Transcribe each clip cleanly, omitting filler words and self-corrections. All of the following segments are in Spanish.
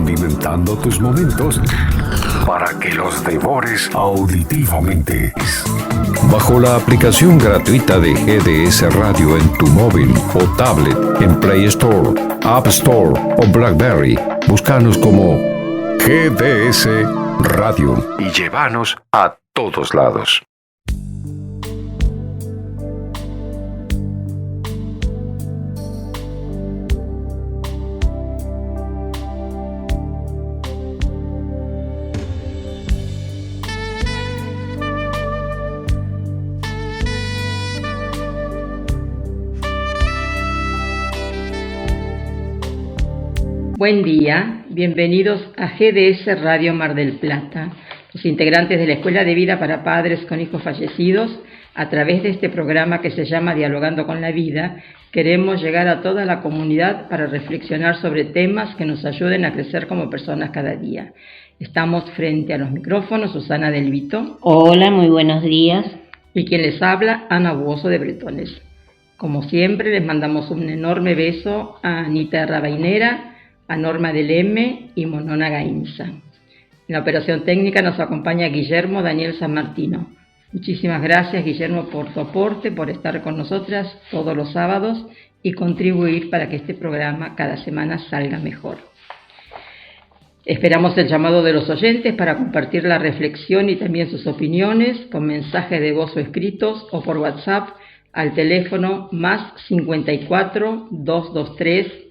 condimentando tus momentos para que los devores auditivamente. Bajo la aplicación gratuita de GDS Radio en tu móvil o tablet, en Play Store, App Store o BlackBerry, búscanos como GDS Radio y llévanos a todos lados. Buen día, bienvenidos a GDS Radio Mar del Plata, los integrantes de la Escuela de Vida para Padres con Hijos Fallecidos. A través de este programa que se llama Dialogando con la Vida, queremos llegar a toda la comunidad para reflexionar sobre temas que nos ayuden a crecer como personas cada día. Estamos frente a los micrófonos, Susana Del Vito. Hola, muy buenos días. Y quien les habla, Ana Buoso de Bretones. Como siempre, les mandamos un enorme beso a Anita Rabainera, a Norma del M y Monona Gainza. En la operación técnica nos acompaña Guillermo Daniel San Martino. Muchísimas gracias, Guillermo, por tu aporte, por estar con nosotras todos los sábados y contribuir para que este programa cada semana salga mejor. Esperamos el llamado de los oyentes para compartir la reflexión y también sus opiniones con mensajes de voz o escritos o por WhatsApp al teléfono más 54 223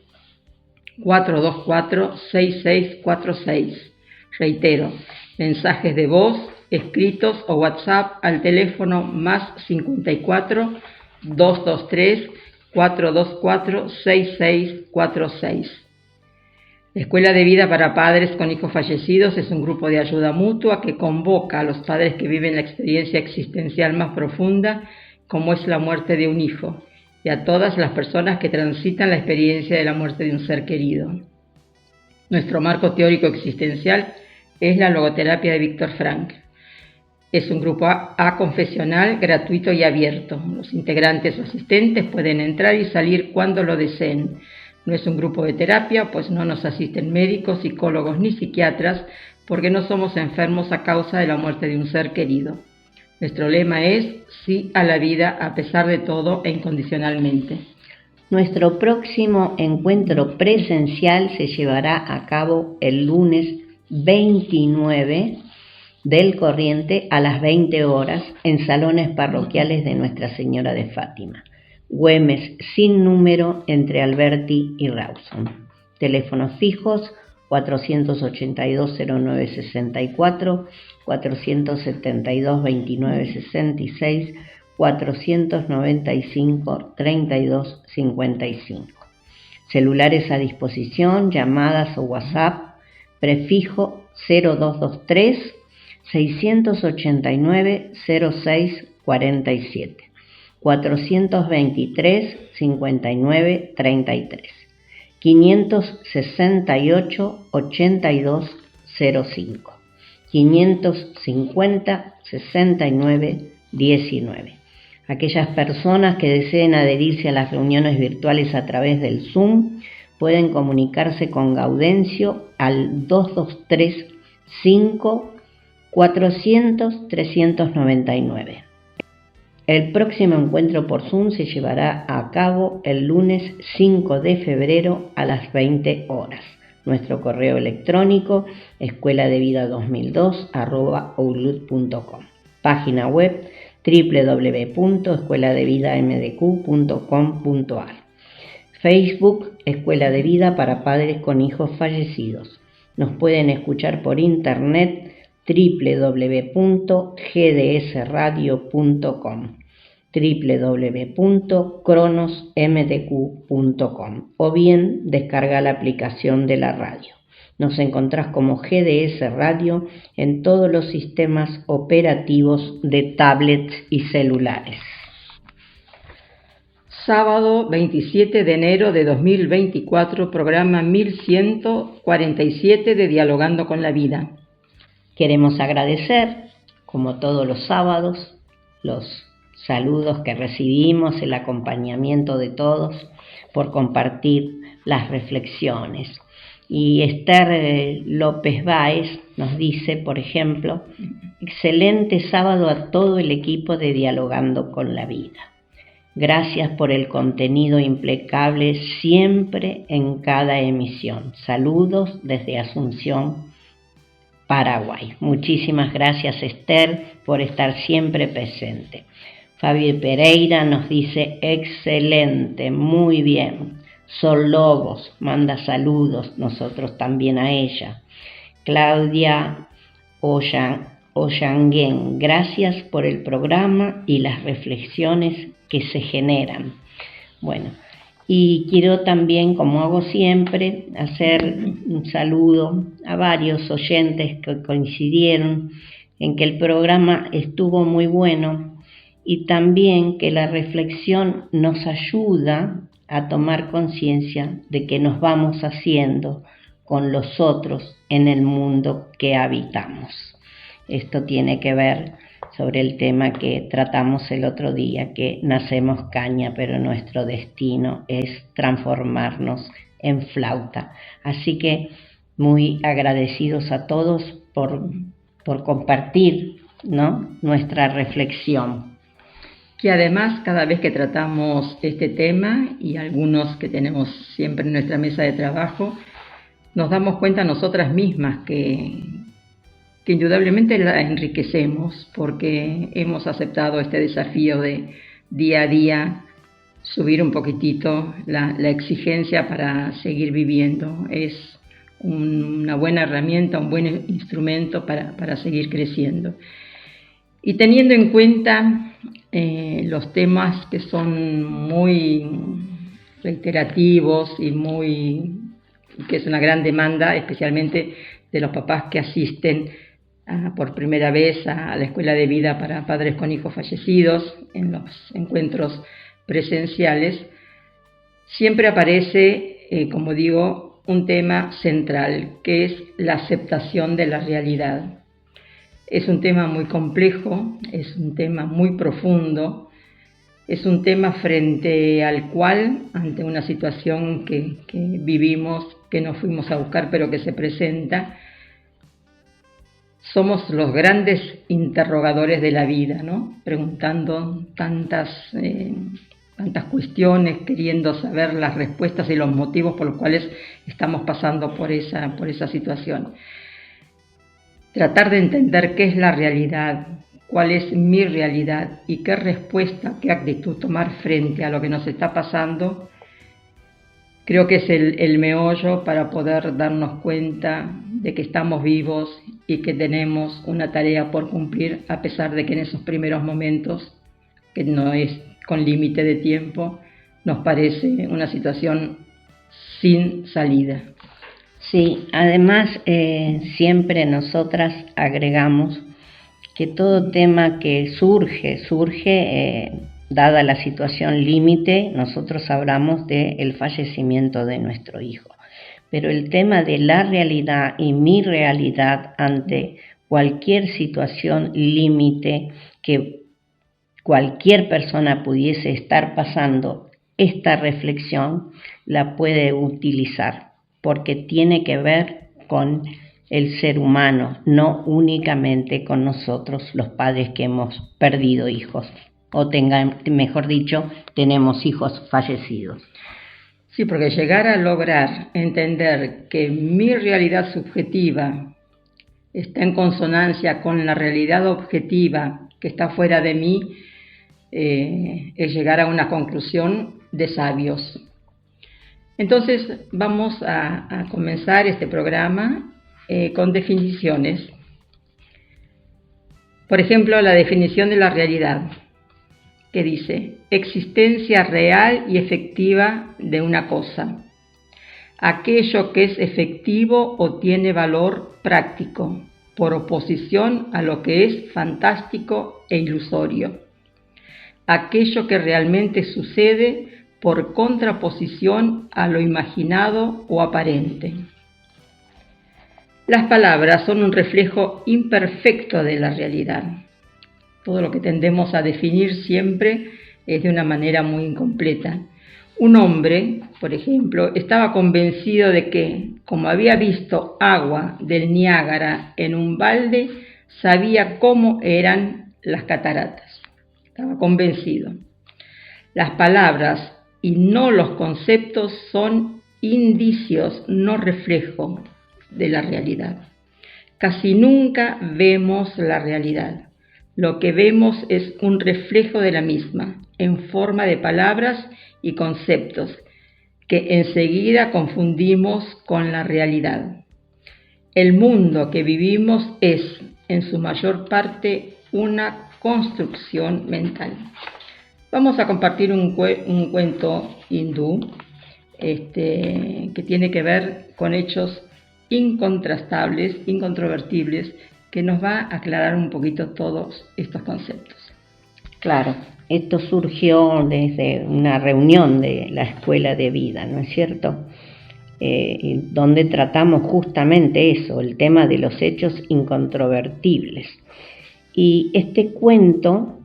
424-6646. Reitero, mensajes de voz, escritos o WhatsApp al teléfono más 54-223-424-6646. La Escuela de Vida para Padres con Hijos Fallecidos es un grupo de ayuda mutua que convoca a los padres que viven la experiencia existencial más profunda, como es la muerte de un hijo, y a todas las personas que transitan la experiencia de la muerte de un ser querido. Nuestro marco teórico existencial es la logoterapia de Viktor Frankl. Es un grupo aconfesional, gratuito y abierto. Los integrantes o asistentes pueden entrar y salir cuando lo deseen. No es un grupo de terapia, pues no nos asisten médicos, psicólogos ni psiquiatras, porque no somos enfermos a causa de la muerte de un ser querido. Nuestro lema es sí a la vida a pesar de todo e incondicionalmente. Nuestro próximo encuentro presencial se llevará a cabo el lunes 29 del corriente a las 20 horas en salones parroquiales de Nuestra Señora de Fátima, Güemes sin número entre Alberti y Rawson. Teléfonos fijos 482-0964, 472-2966, 495-3255. Celulares a disposición, llamadas o WhatsApp, prefijo 0223 689 0647, 423 59 33. 568-8205, 550-69-19. Aquellas personas que deseen adherirse a las reuniones virtuales a través del Zoom pueden comunicarse con Gaudencio al 223-5-400-399. El próximo encuentro por Zoom se llevará a cabo el lunes 5 de febrero a las 20 horas. Nuestro correo electrónico escueladevidad2002@outlook.com. Página web www.escueladevidamdq.com.ar. Facebook Escuela de Vida para Padres con Hijos Fallecidos. Nos pueden escuchar por internet www.gdsradio.com, www.cronosmdq.com o bien descarga la aplicación de la radio. Nos encontrás como GDS Radio en todos los sistemas operativos de tablets y celulares. Sábado 27 de enero de 2024, programa 1147 de Dialogando con la Vida. Queremos agradecer, como todos los sábados, los saludos que recibimos, el acompañamiento de todos, por compartir las reflexiones. Y Esther López Báez nos dice, por ejemplo, excelente sábado a todo el equipo de Dialogando con la Vida. Gracias por el contenido impecable siempre en cada emisión. Saludos desde Asunción, Paraguay. Muchísimas gracias, Esther, por estar siempre presente. Fabi Pereira nos dice, excelente, muy bien. Sol Lobos manda saludos, nosotros también a ella. Claudia Ollanguén, gracias por el programa y las reflexiones que se generan. Bueno, y quiero también, como hago siempre, hacer un saludo a varios oyentes que coincidieron en que el programa estuvo muy bueno y también que la reflexión nos ayuda a tomar conciencia de que nos vamos haciendo con los otros en el mundo que habitamos. Esto tiene que ver sobre el tema que tratamos el otro día, que nacemos caña, pero nuestro destino es transformarnos en flauta. Así que muy agradecidos a todos por compartir, ¿no?, nuestra reflexión. Que además cada vez que tratamos este tema, y algunos que tenemos siempre en nuestra mesa de trabajo, nos damos cuenta nosotras mismas que indudablemente la enriquecemos, porque hemos aceptado este desafío de día a día subir un poquitito la exigencia para seguir viviendo. Es una buena herramienta, un buen instrumento para seguir creciendo. Y teniendo en cuenta los temas que son muy reiterativos y que es una gran demanda, especialmente de los papás que asisten por primera vez a la Escuela de Vida para Padres con Hijos Fallecidos en los encuentros presenciales, siempre aparece, como digo, un tema central, que es la aceptación de la realidad. Es un tema muy complejo, es un tema muy profundo, es un tema frente al cual, ante una situación que vivimos, que no fuimos a buscar, pero que se presenta, somos los grandes interrogadores de la vida, ¿no? Preguntando tantas cuestiones, queriendo saber las respuestas y los motivos por los cuales estamos pasando por esa situación. Tratar de entender qué es la realidad, cuál es mi realidad y qué respuesta, qué actitud tomar frente a lo que nos está pasando, creo que es el meollo para poder darnos cuenta de que estamos vivos y que tenemos una tarea por cumplir, a pesar de que en esos primeros momentos, que no es con límite de tiempo, nos parece una situación sin salida. Sí, además siempre nosotras agregamos que todo tema que surge dada la situación límite, nosotros hablamos del fallecimiento de nuestro hijo. Pero el tema de la realidad y mi realidad ante cualquier situación límite que cualquier persona pudiese estar pasando, esta reflexión la puede utilizar, porque tiene que ver con el ser humano, no únicamente con nosotros, los padres que hemos perdido hijos, o mejor dicho, tenemos hijos fallecidos. Sí, porque llegar a lograr entender que mi realidad subjetiva está en consonancia con la realidad objetiva que está fuera de mí, es llegar a una conclusión de sabios. Entonces vamos a comenzar este programa con definiciones. Por ejemplo, la definición de la realidad, que dice: existencia real y efectiva de una cosa, aquello que es efectivo o tiene valor práctico, por oposición a lo que es fantástico e ilusorio, aquello que realmente sucede por contraposición a lo imaginado o aparente. Las palabras son un reflejo imperfecto de la realidad. Todo lo que tendemos a definir siempre es de una manera muy incompleta. Un hombre, por ejemplo, estaba convencido de que, como había visto agua del Niágara en un balde, sabía cómo eran las cataratas. Estaba convencido. Las palabras y no los conceptos son indicios, no reflejo de la realidad. Casi nunca vemos la realidad. Lo que vemos es un reflejo de la misma, en forma de palabras y conceptos, que enseguida confundimos con la realidad. El mundo que vivimos es, en su mayor parte, una construcción mental. Vamos a compartir un cuento hindú que tiene que ver con hechos incontrastables, incontrovertibles, que nos va a aclarar un poquito todos estos conceptos. Claro, esto surgió desde una reunión de la Escuela de Vida, ¿no es cierto? Donde tratamos justamente eso, el tema de los hechos incontrovertibles. Y este cuento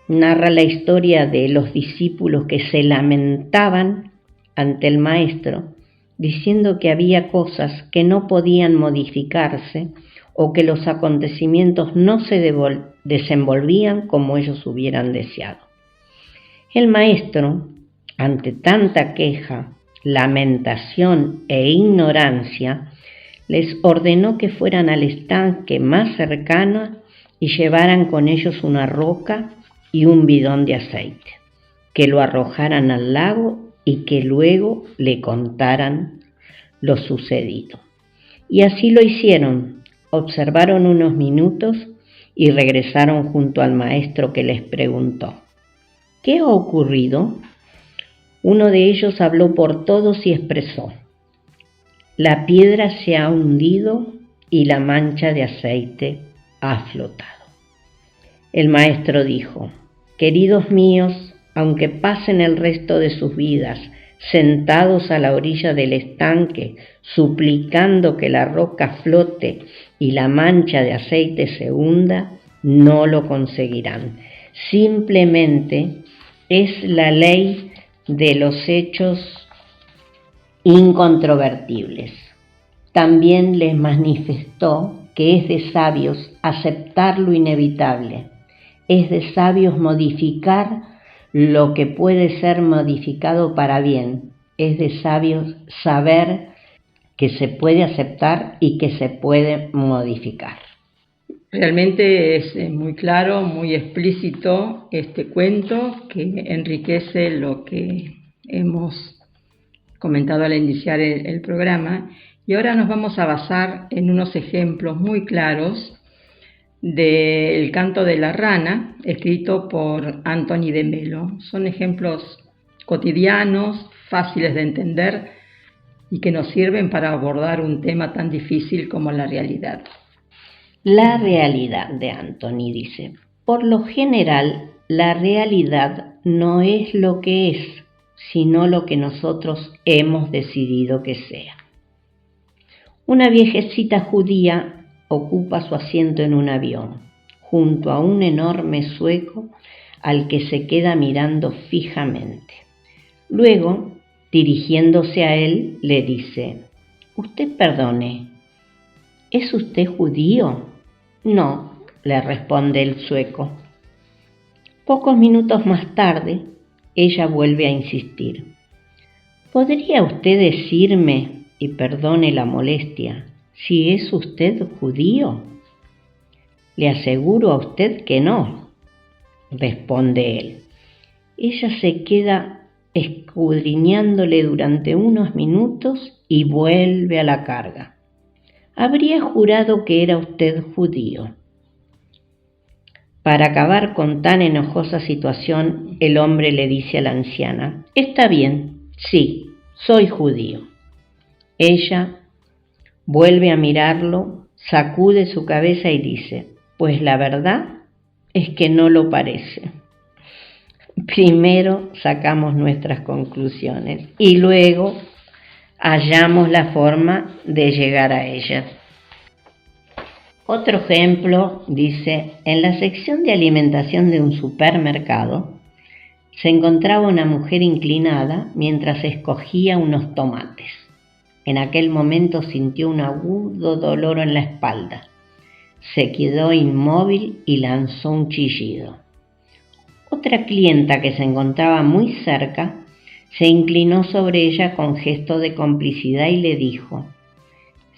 narra la historia de los discípulos que se lamentaban ante el maestro, diciendo que había cosas que no podían modificarse o que los acontecimientos no se desenvolvían como ellos hubieran deseado. El maestro, ante tanta queja, lamentación e ignorancia, les ordenó que fueran al estanque más cercano y llevaran con ellos una roca y un bidón de aceite, que lo arrojaran al lago y que luego le contaran lo sucedido. Y así lo hicieron, observaron unos minutos y regresaron junto al maestro, que les preguntó: ¿qué ha ocurrido? Uno de ellos habló por todos y expresó: la piedra se ha hundido y la mancha de aceite ha flotado. El maestro dijo: queridos míos, aunque pasen el resto de sus vidas sentados a la orilla del estanque, suplicando que la roca flote y la mancha de aceite se hunda, no lo conseguirán. Simplemente es la ley de los hechos incontrovertibles. También les manifestó que es de sabios aceptar lo inevitable, es de sabios modificar lo que puede ser modificado para bien, es de sabios saber que se puede aceptar y que se puede modificar. Realmente es muy claro, muy explícito este cuento, que enriquece lo que hemos comentado al iniciar el programa. Y ahora nos vamos a basar en unos ejemplos muy claros del canto de la rana, escrito por Anthony de Melo. Son ejemplos cotidianos, fáciles de entender y que nos sirven para abordar un tema tan difícil como la realidad. La realidad de Anthony dice: por lo general, la realidad no es lo que es, sino lo que nosotros hemos decidido que sea. Una viejecita judía ocupa su asiento en un avión, junto a un enorme sueco al que se queda mirando fijamente. Luego, dirigiéndose a él, le dice: «Usted perdone, ¿es usted judío?» «No», le responde el sueco. Pocos minutos más tarde, ella vuelve a insistir: «¿Podría usted decirme, y perdone la molestia, si es usted judío?» «Le aseguro a usted que no», responde él. Ella se queda escudriñándole durante unos minutos y vuelve a la carga: «Habría jurado que era usted judío». Para acabar con tan enojosa situación, el hombre le dice a la anciana: «Está bien, sí, soy judío». Ella vuelve a mirarlo, sacude su cabeza y dice: «Pues la verdad es que no lo parece». Primero sacamos nuestras conclusiones y luego hallamos la forma de llegar a ellas. Otro ejemplo dice: en la sección de alimentación de un supermercado Se encontraba una mujer inclinada mientras escogía unos tomates. En aquel momento sintió un agudo dolor en la espalda. Se quedó inmóvil y lanzó un chillido. Otra clienta que se encontraba muy cerca se inclinó sobre ella con gesto de complicidad y le dijo: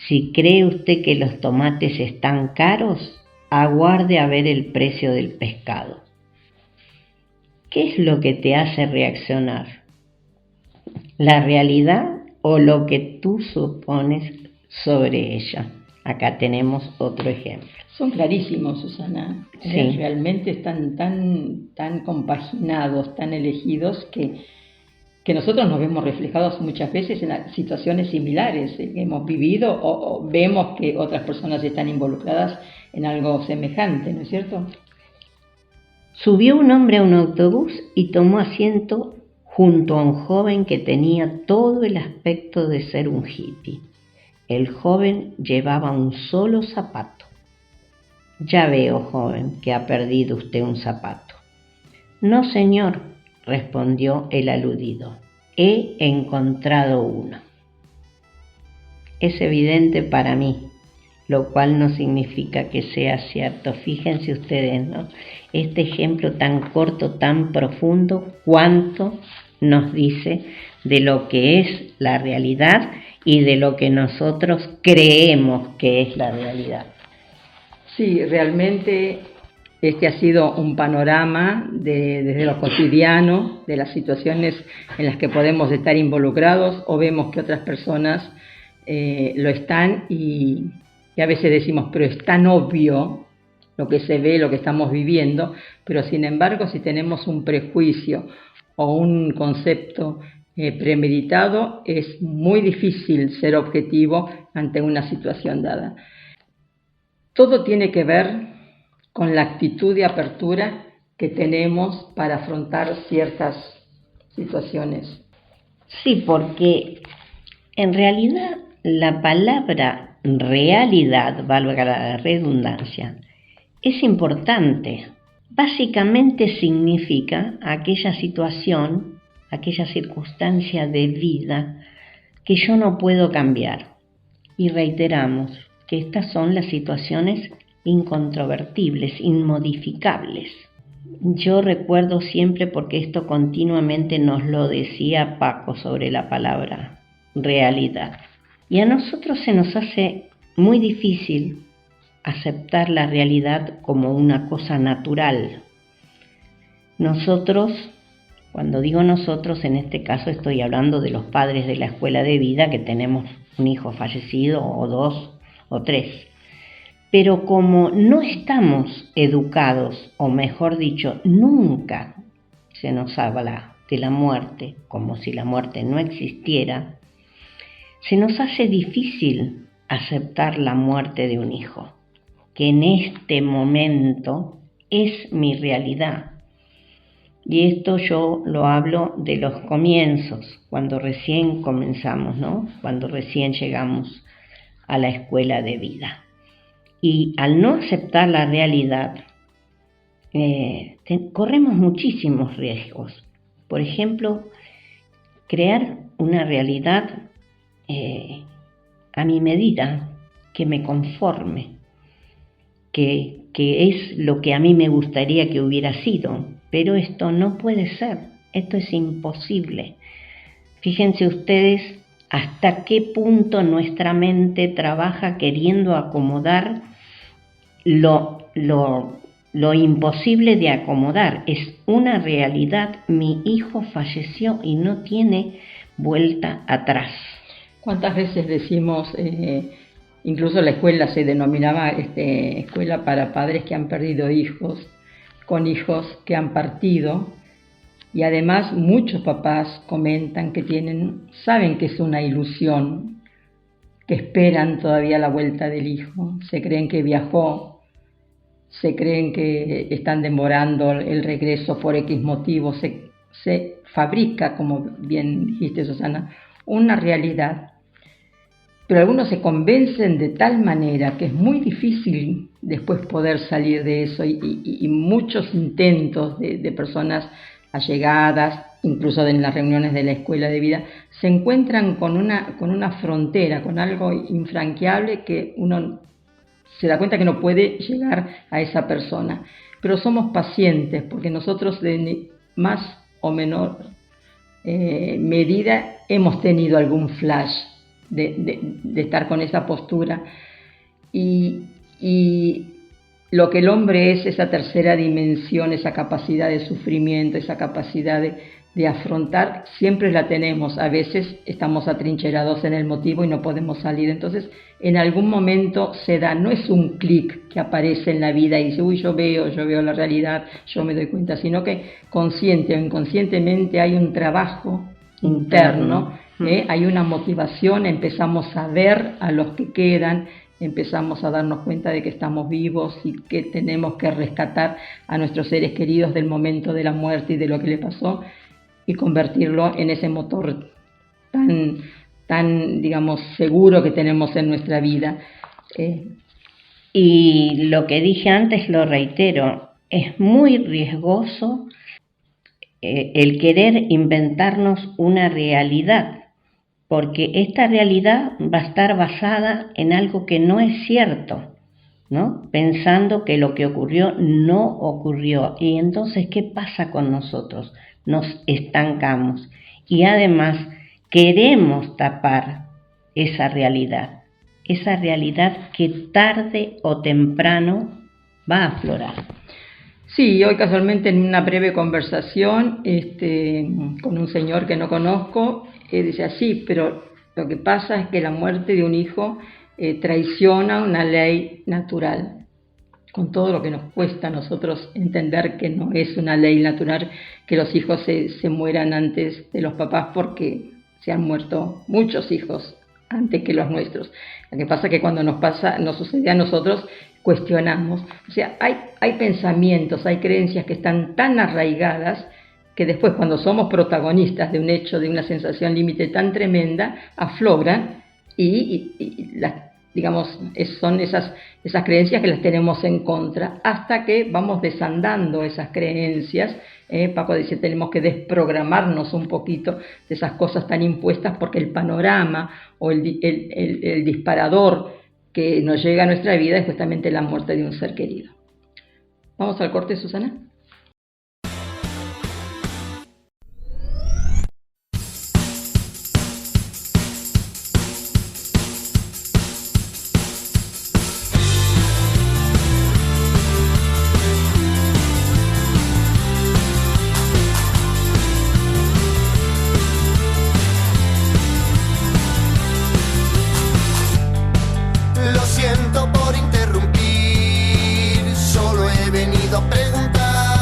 «Si cree usted que los tomates están caros, aguarde a ver el precio del pescado». ¿Qué es lo que te hace reaccionar? ¿La realidad o lo que tú supones sobre ella? Acá tenemos otro ejemplo. Son clarísimos, Susana. Sí. Realmente están tan compaginados, tan elegidos, que nosotros nos vemos reflejados muchas veces en situaciones similares que hemos vivido o vemos que otras personas están involucradas en algo semejante, ¿no es cierto? Subió un hombre a un autobús y tomó asiento junto a un joven que tenía todo el aspecto de ser un hippie. El joven llevaba un solo zapato. «Ya veo, joven, que ha perdido usted un zapato». «No, señor», respondió el aludido, «he encontrado uno». Es evidente para mí, lo cual no significa que sea cierto. Fíjense ustedes, ¿no? Este ejemplo tan corto, tan profundo, cuánto nos dice de lo que es la realidad y de lo que nosotros creemos que es la realidad. Sí, realmente este ha sido un panorama desde lo cotidiano, de las situaciones en las que podemos estar involucrados o vemos que otras personas lo están y a veces decimos, pero es tan obvio lo que se ve, lo que estamos viviendo, pero sin embargo si tenemos un prejuicio o un concepto premeditado, es muy difícil ser objetivo ante una situación dada. Todo tiene que ver con la actitud de apertura que tenemos para afrontar ciertas situaciones. Sí, porque en realidad la palabra realidad, valga la redundancia, es importante. Básicamente significa aquella situación, aquella circunstancia de vida que yo no puedo cambiar. Y reiteramos que estas son las situaciones incontrovertibles, inmodificables. Yo recuerdo siempre, porque esto continuamente nos lo decía Paco sobre la palabra realidad. Y a nosotros se nos hace muy difícil aceptar la realidad como una cosa natural. Nosotros, cuando digo nosotros, en este caso estoy hablando de los padres de la escuela de vida que tenemos un hijo fallecido o 2 o 3. Pero como no estamos educados, o mejor dicho, nunca se nos habla de la muerte como si la muerte no existiera, se nos hace difícil aceptar la muerte de un hijo, que en este momento es mi realidad. Y esto yo lo hablo de los comienzos, cuando recién comenzamos, ¿no? Cuando recién llegamos a la escuela de vida. Y al no aceptar la realidad, corremos muchísimos riesgos. Por ejemplo, crear una realidad a mi medida, que me conforme, que es lo que a mí me gustaría que hubiera sido, pero esto no puede ser, esto es imposible. Fíjense ustedes hasta qué punto nuestra mente trabaja queriendo acomodar lo imposible de acomodar. Es una realidad, mi hijo falleció y no tiene vuelta atrás. ¿Cuántas veces decimos, incluso la escuela se denominaba escuela para padres que han perdido hijos, con hijos que han partido, y además muchos papás comentan que saben que es una ilusión, que esperan todavía la vuelta del hijo, se creen que viajó, se creen que están demorando el regreso por X motivo, se fabrica, como bien dijiste, Susana, una realidad. Pero algunos se convencen de tal manera que es muy difícil después poder salir de eso y muchos intentos de personas allegadas, incluso en las reuniones de la escuela de vida, se encuentran con una frontera, con algo infranqueable que uno se da cuenta que no puede llegar a esa persona. Pero somos pacientes, porque nosotros de más o menor medida hemos tenido algún flash de estar con esa postura. Y lo que el hombre es, esa tercera dimensión, esa capacidad de sufrimiento, esa capacidad de afrontar, siempre la tenemos. A veces estamos atrincherados en el motivo y no podemos salir. Entonces, en algún momento se da, no es un clic que aparece en la vida y dice, uy, yo veo la realidad, yo me doy cuenta, sino que consciente o inconscientemente hay un trabajo interno, hay una motivación, empezamos a ver a los que quedan, empezamos a darnos cuenta de que estamos vivos y que tenemos que rescatar a nuestros seres queridos del momento de la muerte y de lo que le pasó y convertirlo en ese motor tan digamos, seguro que tenemos en nuestra vida. Y lo que dije antes lo reitero, es muy riesgoso el querer inventarnos una realidad, porque esta realidad va a estar basada en algo que no es cierto, ¿no? Pensando que lo que ocurrió no ocurrió. Y entonces, ¿qué pasa con nosotros? Nos estancamos y además queremos tapar esa realidad que tarde o temprano va a aflorar. Sí, hoy casualmente en una breve conversación con un señor que no conozco, dice así, pero lo que pasa es que la muerte de un hijo traiciona una ley natural, con todo lo que nos cuesta a nosotros entender que no es una ley natural que los hijos se mueran antes de los papás, porque se han muerto muchos hijos antes que los nuestros. Lo que pasa es que cuando nos sucede a nosotros, cuestionamos. O sea, hay pensamientos, hay creencias que están tan arraigadas que después, cuando somos protagonistas de un hecho, de una sensación límite tan tremenda, afloran son esas creencias que las tenemos en contra, hasta que vamos desandando esas creencias. Paco dice, tenemos que desprogramarnos un poquito de esas cosas tan impuestas, porque el panorama o el disparador que nos llega a nuestra vida es justamente la muerte de un ser querido. ¿Vamos al corte, Susana? Lo siento por interrumpir, solo he venido a preguntar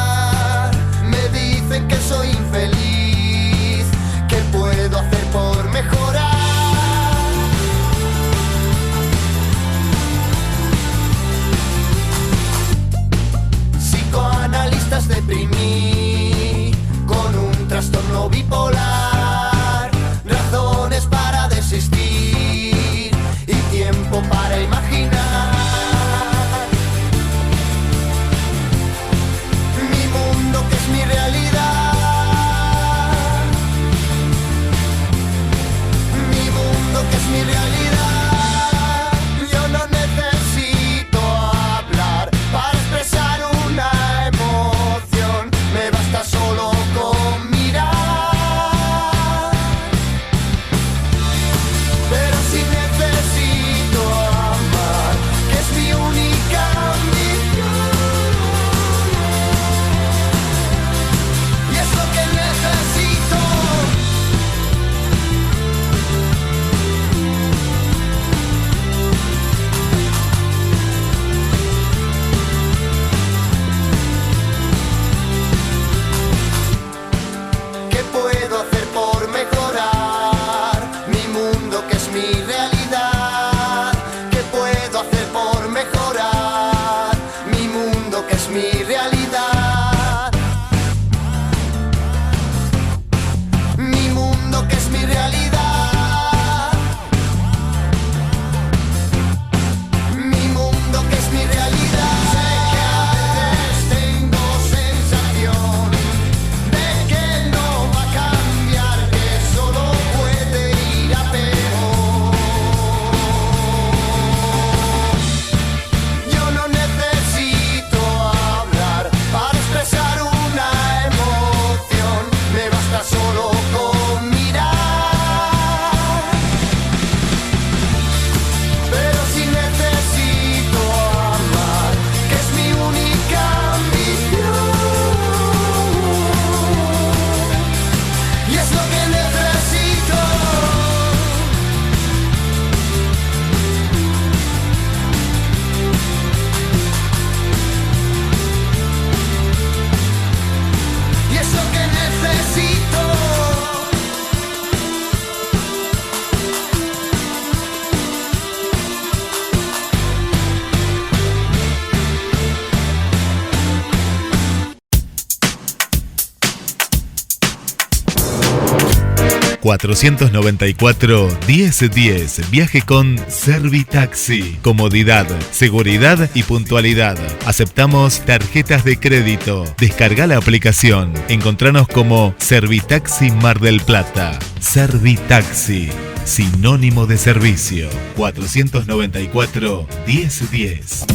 494-1010. Viaje con Servitaxi. Comodidad, seguridad y puntualidad. Aceptamos tarjetas de crédito. Descarga la aplicación. Encontranos como Servitaxi Mar del Plata. Servitaxi, sinónimo de servicio. 494-1010.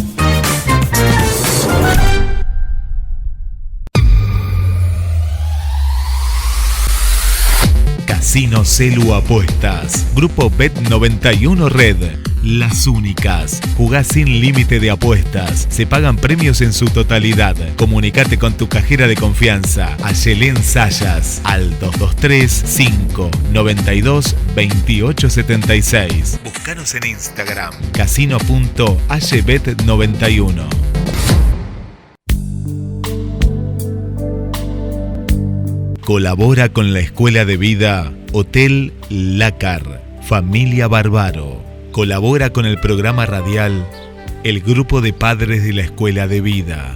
Casino Celu Apuestas. Grupo Bet91 Red. Las únicas. Jugás sin límite de apuestas. Se pagan premios en su totalidad. Comunicate con tu cajera de confianza, Ayelén Sayas, al 223-592-2876. Búscanos en Instagram, casino.aybet91. Colabora con la Escuela de Vida Hotel Lácar, Familia Bárbaro. Colabora con el programa radial El Grupo de Padres de la Escuela de Vida.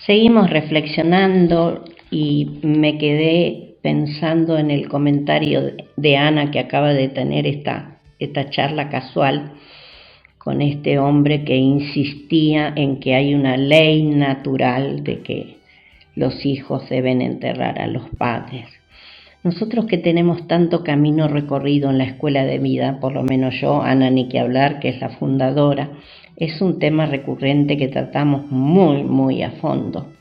Seguimos reflexionando y me quedé pensando en el comentario de Ana, que acaba de tener esta charla casual con este hombre que insistía en que hay una ley natural de que los hijos deben enterrar a los padres. Nosotros que tenemos tanto camino recorrido en la Escuela de Vida, por lo menos yo, Ana ni que hablar, que es la fundadora, es un tema recurrente que tratamos muy, muy a fondo.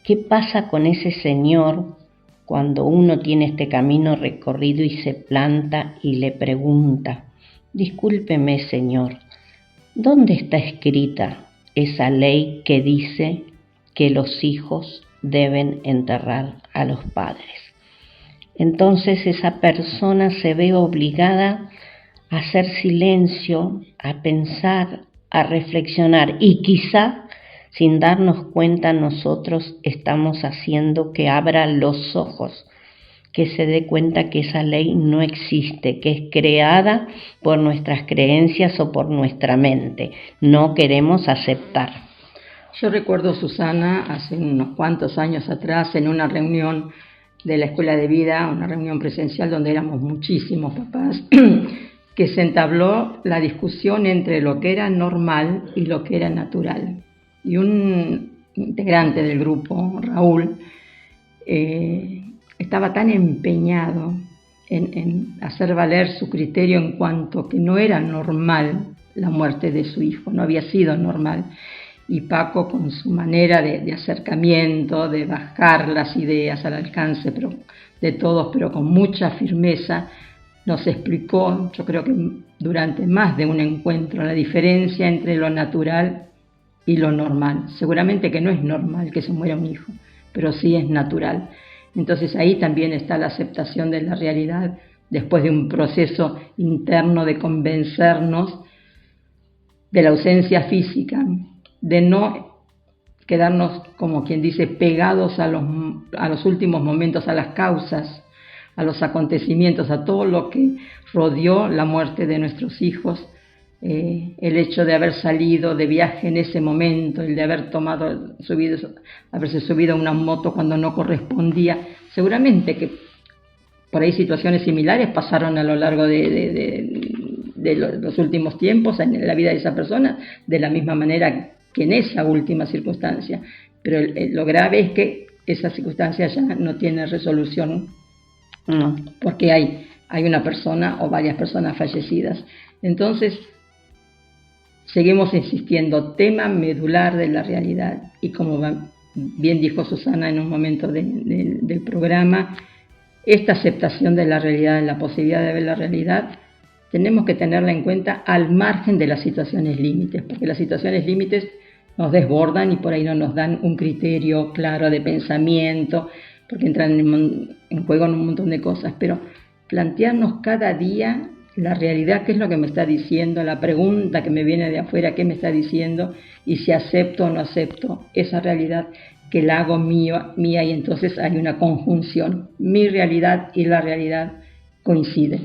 ¿Qué pasa con ese señor cuando uno tiene este camino recorrido y se planta y le pregunta: discúlpeme, señor, ¿dónde está escrita esa ley que dice que los hijos deben enterrar a los padres? Entonces esa persona se ve obligada a hacer silencio, a pensar, a reflexionar, y quizá sin darnos cuenta nosotros estamos haciendo que abra los ojos, que se dé cuenta que esa ley no existe, que es creada por nuestras creencias o por nuestra mente. No queremos aceptar. Yo recuerdo, Susana, hace unos cuantos años atrás, en una reunión de la Escuela de Vida, una reunión presencial donde éramos muchísimos papás, que se entabló la discusión entre lo que era normal y lo que era natural. Y un integrante del grupo, Raúl, estaba tan empeñado en hacer valer su criterio en cuanto que no era normal la muerte de su hijo, no había sido normal. Y Paco, con su manera de acercamiento, de bajar las ideas al alcance de todos, pero con mucha firmeza, nos explicó, yo creo que durante más de un encuentro, la diferencia entre lo natural y lo normal. Seguramente que no es normal que se muera un hijo, pero sí es natural. Entonces ahí también está la aceptación de la realidad, después de un proceso interno de convencernos de la ausencia física, de no quedarnos, como quien dice, pegados a los últimos momentos, a las causas, a los acontecimientos, a todo lo que rodeó la muerte de nuestros hijos, el hecho de haber salido de viaje en ese momento, el de haber haberse subido a una moto cuando no correspondía. Seguramente que por ahí situaciones similares pasaron a lo largo de los últimos tiempos en la vida de esa persona, de la misma manera que en esa última circunstancia. Pero lo grave es que esa circunstancia ya no tiene resolución, porque hay una persona o varias personas fallecidas. Entonces, seguimos insistiendo, tema medular de la realidad. Y como bien dijo Susana en un momento del programa, esta aceptación de la realidad, la posibilidad de ver la realidad, tenemos que tenerla en cuenta al margen de las situaciones límites, porque las situaciones límites nos desbordan y por ahí no nos dan un criterio claro de pensamiento, porque entran en juego un montón de cosas, pero plantearnos cada día la realidad, qué es lo que me está diciendo, la pregunta que me viene de afuera, qué me está diciendo, y si acepto o no acepto esa realidad, que la hago mía, y entonces hay una conjunción. Mi realidad y la realidad coinciden.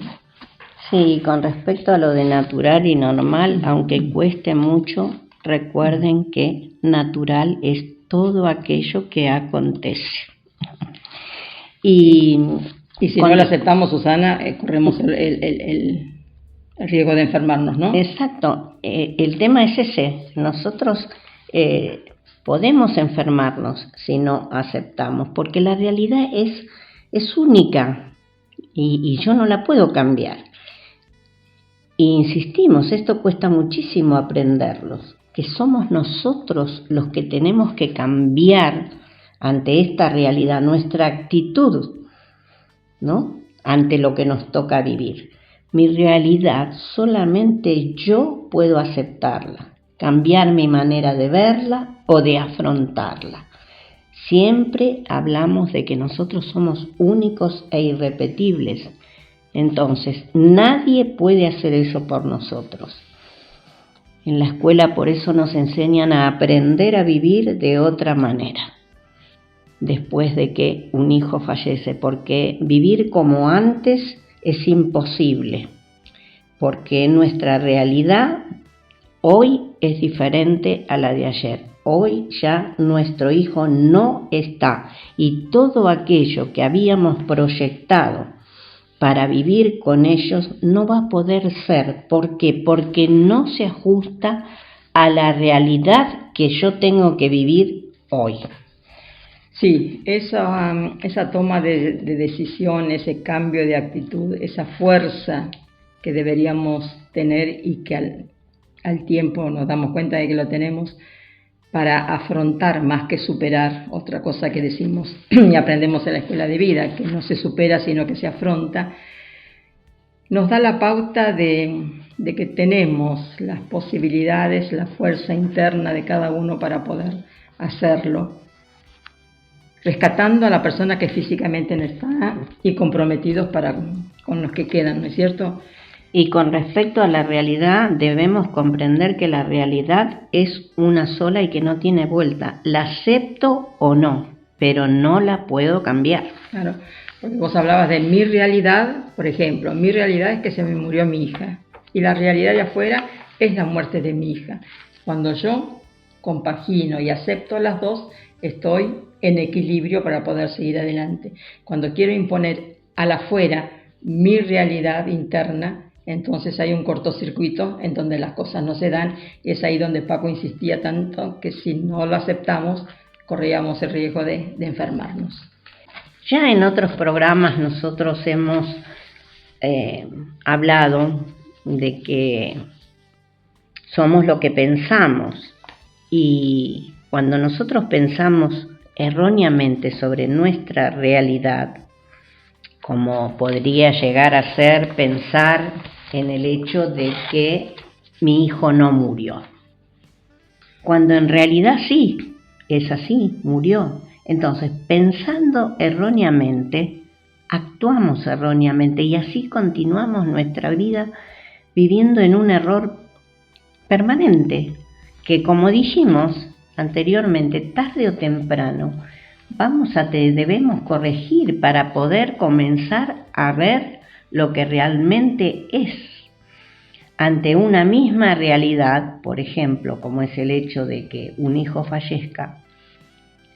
Sí, con respecto a lo de natural y normal, aunque cueste mucho, recuerden que natural es todo aquello que acontece. Y si no lo aceptamos, Susana, corremos el riesgo de enfermarnos, ¿no? Exacto. El tema es ese. Nosotros podemos enfermarnos si no aceptamos, porque la realidad es única y yo no la puedo cambiar. E insistimos, esto cuesta muchísimo aprenderlo, que somos nosotros los que tenemos que cambiar ante esta realidad, nuestra actitud, ¿no? Ante lo que nos toca vivir. Mi realidad solamente yo puedo aceptarla, cambiar mi manera de verla o de afrontarla. Siempre hablamos de que nosotros somos únicos e irrepetibles. Entonces, nadie puede hacer eso por nosotros. En la escuela por eso nos enseñan a aprender a vivir de otra manera, después de que un hijo fallece, porque vivir como antes es imposible, porque nuestra realidad hoy es diferente a la de ayer. Hoy ya nuestro hijo no está y todo aquello que habíamos proyectado para vivir con ellos no va a poder ser. ¿Por qué? Porque no se ajusta a la realidad que yo tengo que vivir hoy. Sí, esa toma de decisión, ese cambio de actitud, esa fuerza que deberíamos tener y que al tiempo nos damos cuenta de que lo tenemos para afrontar más que superar, otra cosa que decimos y aprendemos en la escuela de vida, que no se supera sino que se afronta, nos da la pauta de que tenemos las posibilidades, la fuerza interna de cada uno para poder hacerlo, rescatando a la persona que físicamente no está y comprometidos con los que quedan, ¿no es cierto? Y con respecto a la realidad, debemos comprender que la realidad es una sola y que no tiene vuelta. La acepto o no, pero no la puedo cambiar. Claro, porque vos hablabas de mi realidad, por ejemplo, mi realidad es que se me murió mi hija y la realidad de afuera es la muerte de mi hija. Cuando yo compagino y acepto las dos, estoy en equilibrio para poder seguir adelante. Cuando quiero imponer al afuera mi realidad interna, entonces hay un cortocircuito en donde las cosas no se dan, y es ahí donde Paco insistía tanto que si no lo aceptamos corríamos el riesgo de enfermarnos. Ya en otros programas nosotros hemos hablado de que somos lo que pensamos, y cuando nosotros pensamos erróneamente sobre nuestra realidad, como podría llegar a ser pensar en el hecho de que mi hijo no murió, cuando en realidad sí, es así, murió. Entonces, pensando erróneamente, actuamos erróneamente y así continuamos nuestra vida viviendo en un error permanente, que como dijimos anteriormente, tarde o temprano, debemos corregir para poder comenzar a ver lo que realmente es. Ante una misma realidad, por ejemplo, como es el hecho de que un hijo fallezca,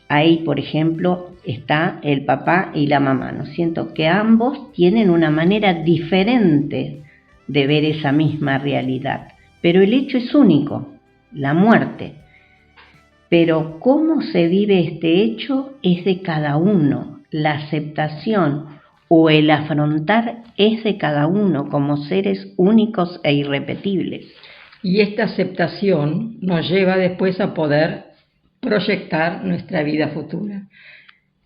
ahí, por ejemplo, está el papá y la mamá, ¿no? Siento que ambos tienen una manera diferente de ver esa misma realidad, pero el hecho es único, la muerte. Pero cómo se vive este hecho es de cada uno, la aceptación o el afrontar es de cada uno como seres únicos e irrepetibles. Y esta aceptación nos lleva después a poder proyectar nuestra vida futura.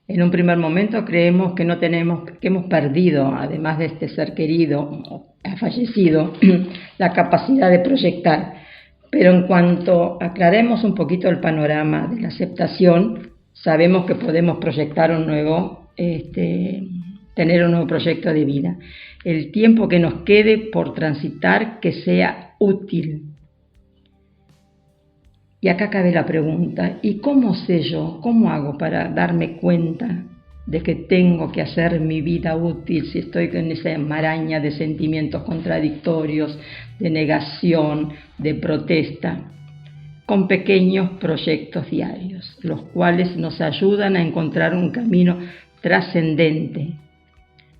En un primer momento creemos que que hemos perdido, además de este ser querido, fallecido, la capacidad de proyectar. Pero en cuanto aclaremos un poquito el panorama de la aceptación, sabemos que podemos proyectar un nuevo tener un nuevo proyecto de vida. El tiempo que nos quede por transitar que sea útil. Y acá cabe la pregunta, ¿y cómo sé yo, cómo hago para darme cuenta de que tengo que hacer mi vida útil si estoy en esa maraña de sentimientos contradictorios, de negación, de protesta? Con pequeños proyectos diarios, los cuales nos ayudan a encontrar un camino trascendente.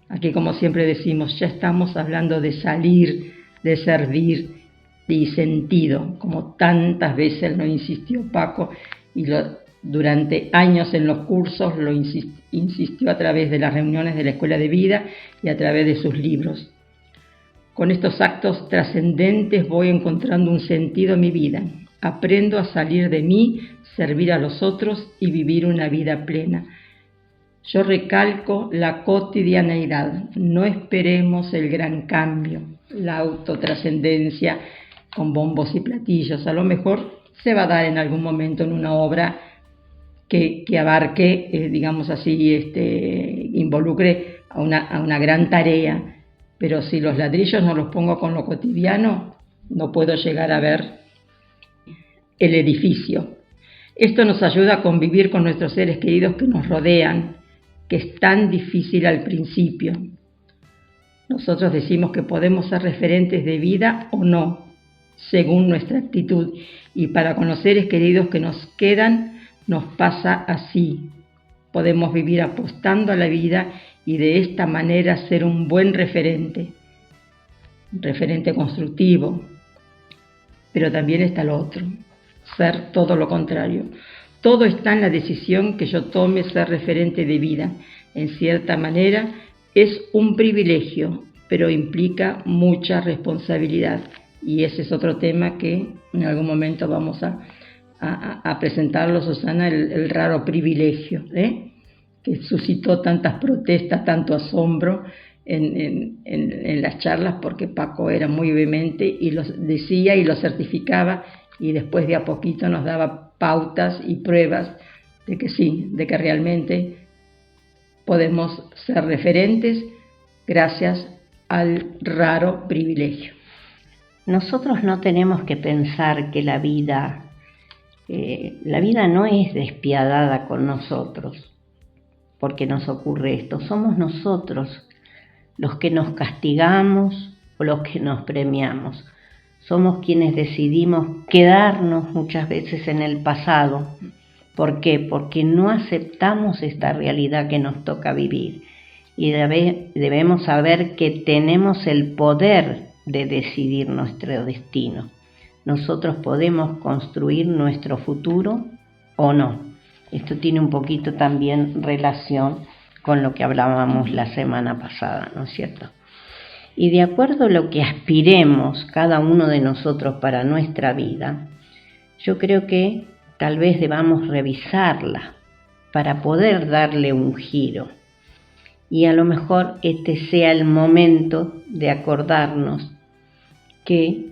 Aquí, como siempre decimos, ya estamos hablando de salir, de servir y sentido, como tantas veces lo insistió Paco y durante años en los cursos lo insistió a través de las reuniones de la Escuela de Vida y a través de sus libros. Con estos actos trascendentes voy encontrando un sentido en mi vida. Aprendo a salir de mí, servir a los otros y vivir una vida plena. Yo recalco la cotidianeidad. No esperemos el gran cambio, la autotrascendencia con bombos y platillos. A lo mejor se va a dar en algún momento en una obra que abarque, digamos así, involucre a una gran tarea. Pero si los ladrillos no los pongo con lo cotidiano, no puedo llegar a ver el edificio. Esto nos ayuda a convivir con nuestros seres queridos que nos rodean, que es tan difícil al principio. Nosotros decimos que podemos ser referentes de vida o no, según nuestra actitud. Y para con los seres queridos que nos quedan, nos pasa así. Podemos vivir apostando a la vida y de esta manera ser un buen referente constructivo. Pero también está lo otro, ser todo lo contrario. Todo está en la decisión que yo tome ser referente de vida. En cierta manera es un privilegio, pero implica mucha responsabilidad. Y ese es otro tema que en algún momento vamos a presentarlo, Susana, el raro privilegio, que suscitó tantas protestas, tanto asombro en las charlas, porque Paco era muy vehemente y lo decía y lo certificaba, y después de a poquito nos daba pautas y pruebas de que sí, de que realmente podemos ser referentes gracias al raro privilegio. Nosotros no tenemos que pensar que la vida no es despiadada con nosotros, porque nos ocurre esto. Somos nosotros los que nos castigamos o los que nos premiamos. Somos quienes decidimos quedarnos muchas veces en el pasado. ¿Por qué? Porque no aceptamos esta realidad que nos toca vivir. Y debemos saber que tenemos el poder de decidir nuestro destino. Nosotros podemos construir nuestro futuro o no. Esto tiene un poquito también relación con lo que hablábamos la semana pasada, ¿no es cierto? Y de acuerdo a lo que aspiremos cada uno de nosotros para nuestra vida, yo creo que tal vez debamos revisarla para poder darle un giro. Y a lo mejor este sea el momento de acordarnos que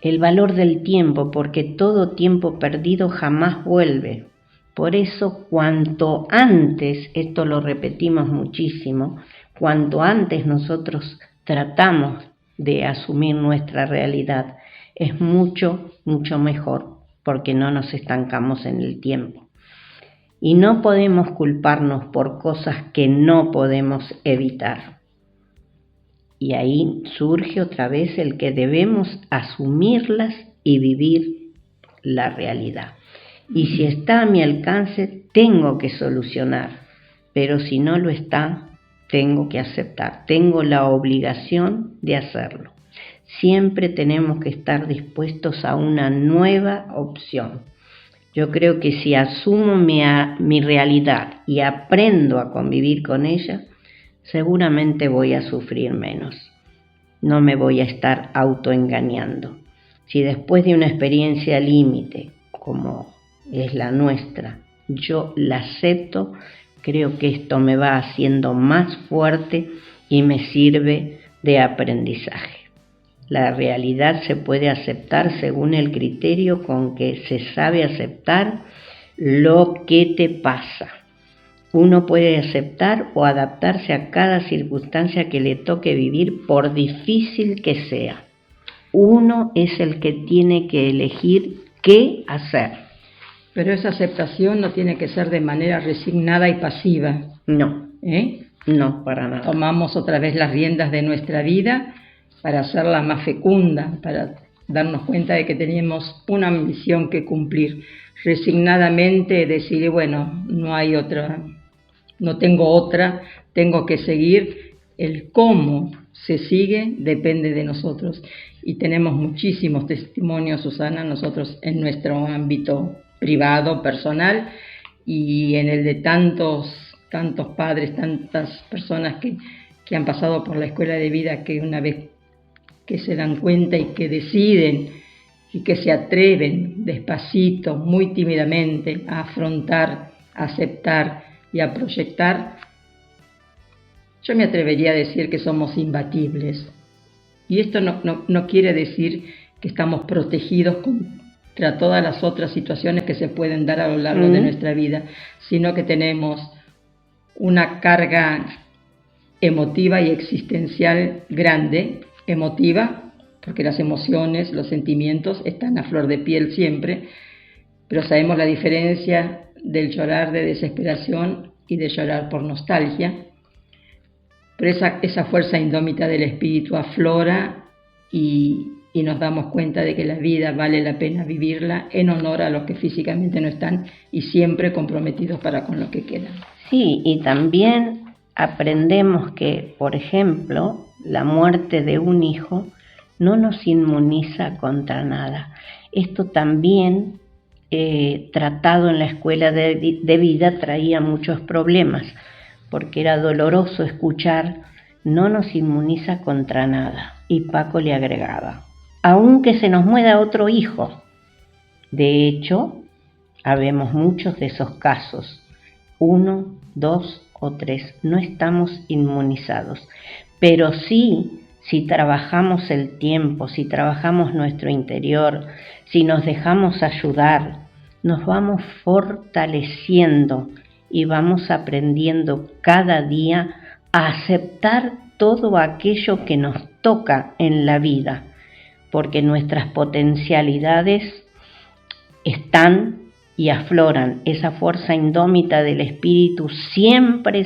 el valor del tiempo, porque todo tiempo perdido jamás vuelve. Por eso, cuanto antes, esto lo repetimos muchísimo, cuanto antes nosotros tratamos de asumir nuestra realidad, es mucho, mucho mejor, porque no nos estancamos en el tiempo. Y no podemos culparnos por cosas que no podemos evitar. Y ahí surge otra vez el que debemos asumirlas y vivir la realidad. Y si está a mi alcance, tengo que solucionar, pero si no lo está, tengo que aceptar, tengo la obligación de hacerlo. Siempre tenemos que estar dispuestos a una nueva opción. Yo creo que si asumo mi realidad y aprendo a convivir con ella, seguramente voy a sufrir menos. No me voy a estar autoengañando. Si después de una experiencia límite, como es la nuestra, yo la acepto, creo que esto me va haciendo más fuerte y me sirve de aprendizaje. La realidad se puede aceptar según el criterio con que se sabe aceptar lo que te pasa. Uno puede aceptar o adaptarse a cada circunstancia que le toque vivir, por difícil que sea. Uno es el que tiene que elegir qué hacer. Pero esa aceptación no tiene que ser de manera resignada y pasiva. No, ¿Eh? no, para nada. Tomamos otra vez las riendas de nuestra vida para hacerla más fecunda, para darnos cuenta de que tenemos una misión que cumplir. Resignadamente decir, bueno, no hay otra, no tengo otra, tengo que seguir. El cómo se sigue depende de nosotros. Y tenemos muchísimos testimonios, Susana, nosotros en nuestro ámbito privado, personal, y en el de tantos padres, tantas personas que han pasado por la escuela de vida, que una vez que se dan cuenta y que deciden y que se atreven despacito, muy tímidamente, a afrontar, a aceptar y a proyectar, yo me atrevería a decir que somos imbatibles. Y esto no quiere decir que estamos protegidos contra todas las otras situaciones que se pueden dar a lo largo de nuestra vida, sino que tenemos una carga emotiva y existencial grande, emotiva, porque las emociones, los sentimientos están a flor de piel siempre, pero sabemos la diferencia del llorar de desesperación y de llorar por nostalgia. Pero esa fuerza indómita del espíritu aflora y nos damos cuenta de que la vida vale la pena vivirla en honor a los que físicamente no están y siempre comprometidos para con lo que quedan. Sí, y también aprendemos que, por ejemplo, la muerte de un hijo no nos inmuniza contra nada. Esto también, tratado en la escuela de vida, traía muchos problemas, porque era doloroso escuchar, no nos inmuniza contra nada. Y Paco le agregaba, aunque se nos muera otro hijo. De hecho, habemos muchos de esos casos, 1, 2 o 3, no estamos inmunizados, pero sí, si trabajamos el tiempo, si trabajamos nuestro interior, si nos dejamos ayudar, nos vamos fortaleciendo y vamos aprendiendo cada día a aceptar todo aquello que nos toca en la vida, porque nuestras potencialidades están y afloran. Esa fuerza indómita del espíritu siempre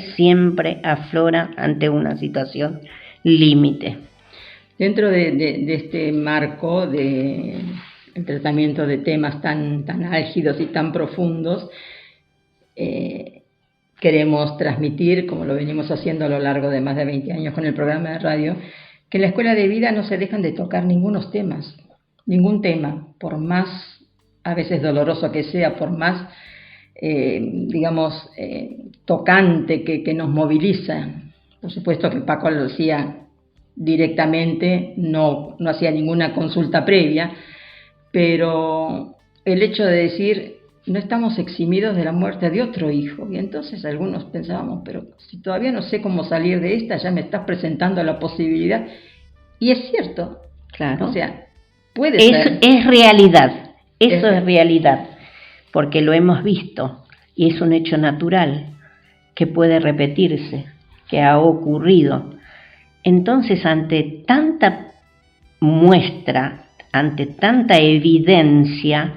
aflora ante una situación límite. Dentro de este marco de el tratamiento de temas tan álgidos y tan profundos, queremos transmitir, como lo venimos haciendo a lo largo de más de 20 años con el programa de radio, que en la escuela de vida no se dejan de tocar ningún tema, por más a veces doloroso que sea, por más, tocante que nos moviliza. Por supuesto que Paco lo hacía directamente, no hacía ninguna consulta previa, pero el hecho de decir, no estamos eximidos de la muerte de otro hijo. Y entonces algunos pensábamos, pero si todavía no sé cómo salir de esta, ya me estás presentando la posibilidad. Y es cierto. Claro. O sea, puede ser. Es realidad. Eso es realidad. Porque lo hemos visto. Y es un hecho natural que puede repetirse, que ha ocurrido. Entonces, ante tanta muestra, ante tanta evidencia,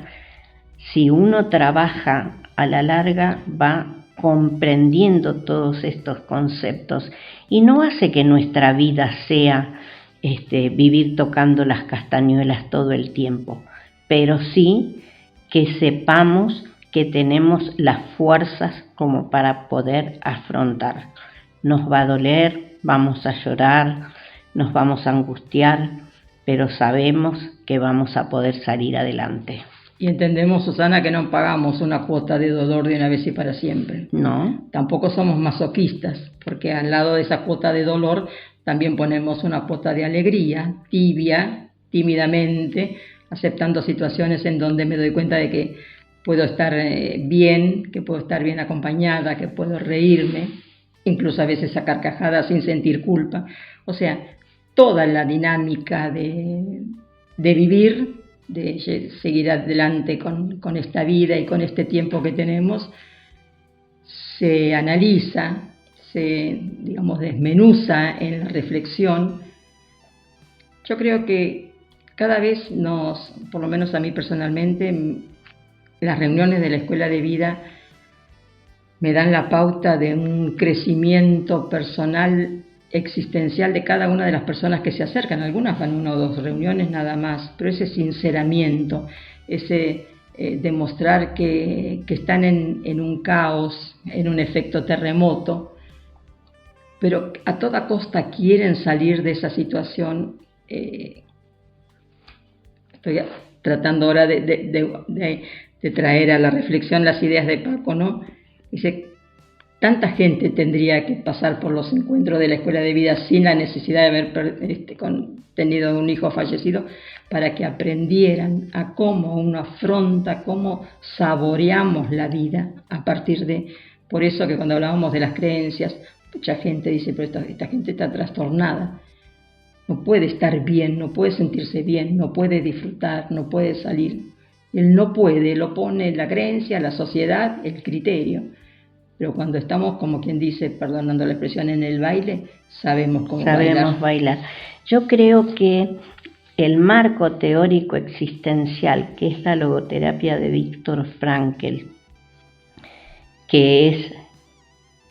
si uno trabaja a la larga va comprendiendo todos estos conceptos y no hace que nuestra vida sea vivir tocando las castañuelas todo el tiempo, pero sí que sepamos que tenemos las fuerzas como para poder afrontar. Nos va a doler, vamos a llorar, nos vamos a angustiar, pero sabemos que vamos a poder salir adelante. Y entendemos, Susana, que no pagamos una cuota de dolor de una vez y para siempre. No. Tampoco somos masoquistas, porque al lado de esa cuota de dolor también ponemos una cuota de alegría, tímidamente, aceptando situaciones en donde me doy cuenta de que puedo estar bien, que puedo estar bien acompañada, que puedo reírme, incluso a veces a carcajadas sin sentir culpa. O sea, toda la dinámica de vivir, de seguir adelante con esta vida y con este tiempo que tenemos, se analiza, se, digamos, desmenuza en la reflexión, yo creo que cada vez por lo menos a mí personalmente, las reuniones de la Escuela de Vida me dan la pauta de un crecimiento personal existencial de cada una de las personas que se acercan. Algunas van 1 o 2 reuniones nada más, pero ese sinceramiento, ese demostrar que están en un caos, en un efecto terremoto, pero a toda costa quieren salir de esa situación. Estoy tratando ahora de traer a la reflexión las ideas de Paco, ¿no? Dice, tanta gente tendría que pasar por los encuentros de la Escuela de Vida sin la necesidad de haber tenido un hijo fallecido, para que aprendieran a cómo uno afronta, cómo saboreamos la vida a partir de... Por eso que cuando hablábamos de las creencias, mucha gente dice, pero esta gente está trastornada. No puede estar bien, no puede sentirse bien, no puede disfrutar, no puede salir. El no puede lo pone la creencia, la sociedad, el criterio. Pero cuando estamos, como quien dice, perdonando la expresión, en el baile, sabemos cómo bailar. Yo creo que el marco teórico existencial, que es la logoterapia de Viktor Frankl, que es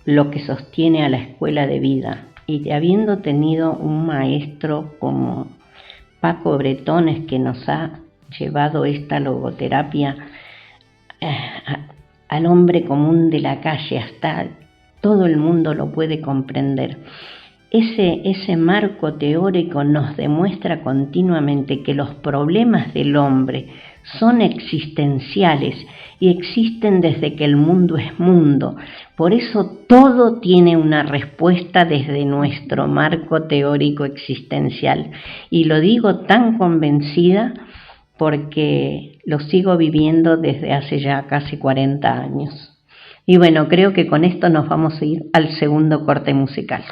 lo que sostiene a la Escuela de Vida, y habiendo tenido un maestro como Paco Bretones, que nos ha llevado esta logoterapia al hombre común de la calle, hasta todo el mundo lo puede comprender. Ese marco teórico nos demuestra continuamente que los problemas del hombre son existenciales y existen desde que el mundo es mundo. Por eso todo tiene una respuesta desde nuestro marco teórico existencial. Y lo digo tan convencida porque lo sigo viviendo desde hace ya casi 40 años. Y bueno, creo que con esto nos vamos a ir al segundo corte musical.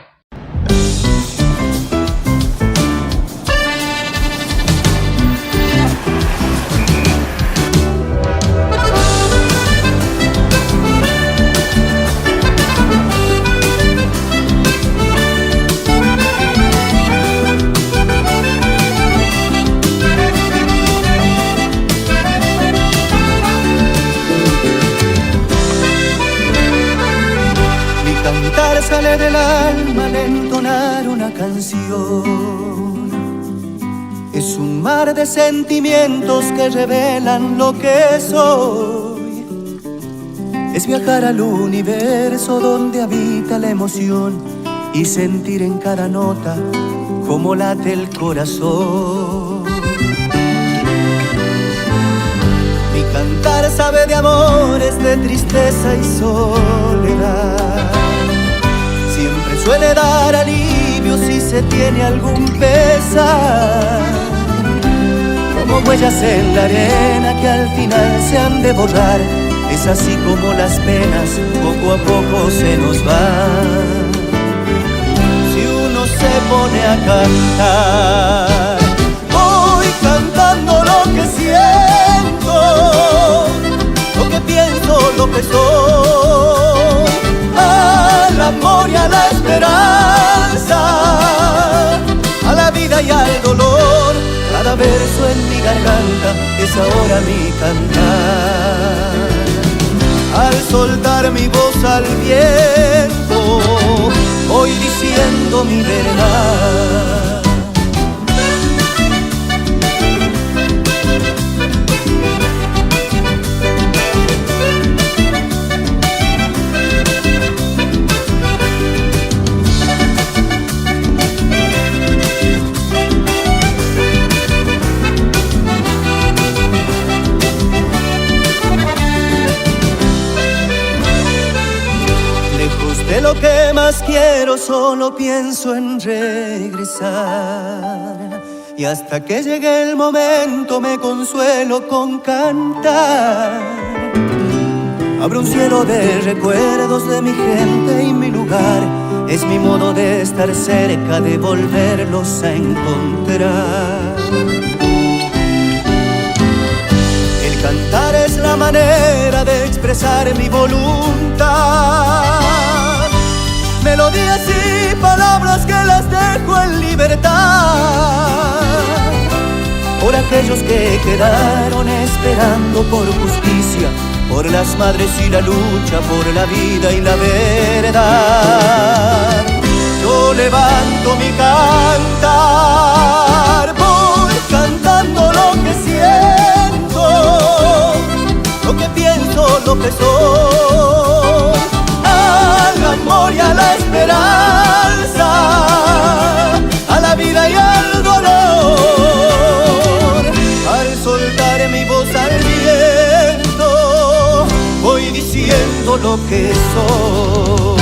Sale del alma al entonar una canción. Es un mar de sentimientos que revelan lo que soy. Es viajar al universo donde habita la emoción y sentir en cada nota cómo late el corazón. Mi cantar sabe de amores, de tristeza y soledad. Siempre suele dar alivio si se tiene algún pesar, como huellas en la arena que al final se han de borrar. Es así como las penas poco a poco se nos van. Si uno se pone a cantar, voy cantando lo que siento, lo que pienso, lo que soy, al amor y a la esperanza, a la vida y al dolor. Cada verso en mi garganta es ahora mi cantar. Al soltar mi voz al viento, voy diciendo mi verdad. De lo que más quiero solo pienso en regresar, y hasta que llegue el momento me consuelo con cantar. Abro un cielo de recuerdos de mi gente y mi lugar, es mi modo de estar cerca, de volverlos a encontrar. El cantar es la manera de expresar mi voluntad. melodías y palabras que las dejo en libertad, por aquellos que quedaron esperando por justicia, por las madres y la lucha, por la vida y la verdad. Yo levanto mi cantar, voy cantando lo que siento, lo que pienso, lo que soy, al amor y a la esperanza, a la vida y al dolor. Al soltar mi voz al viento, voy diciendo lo que soy.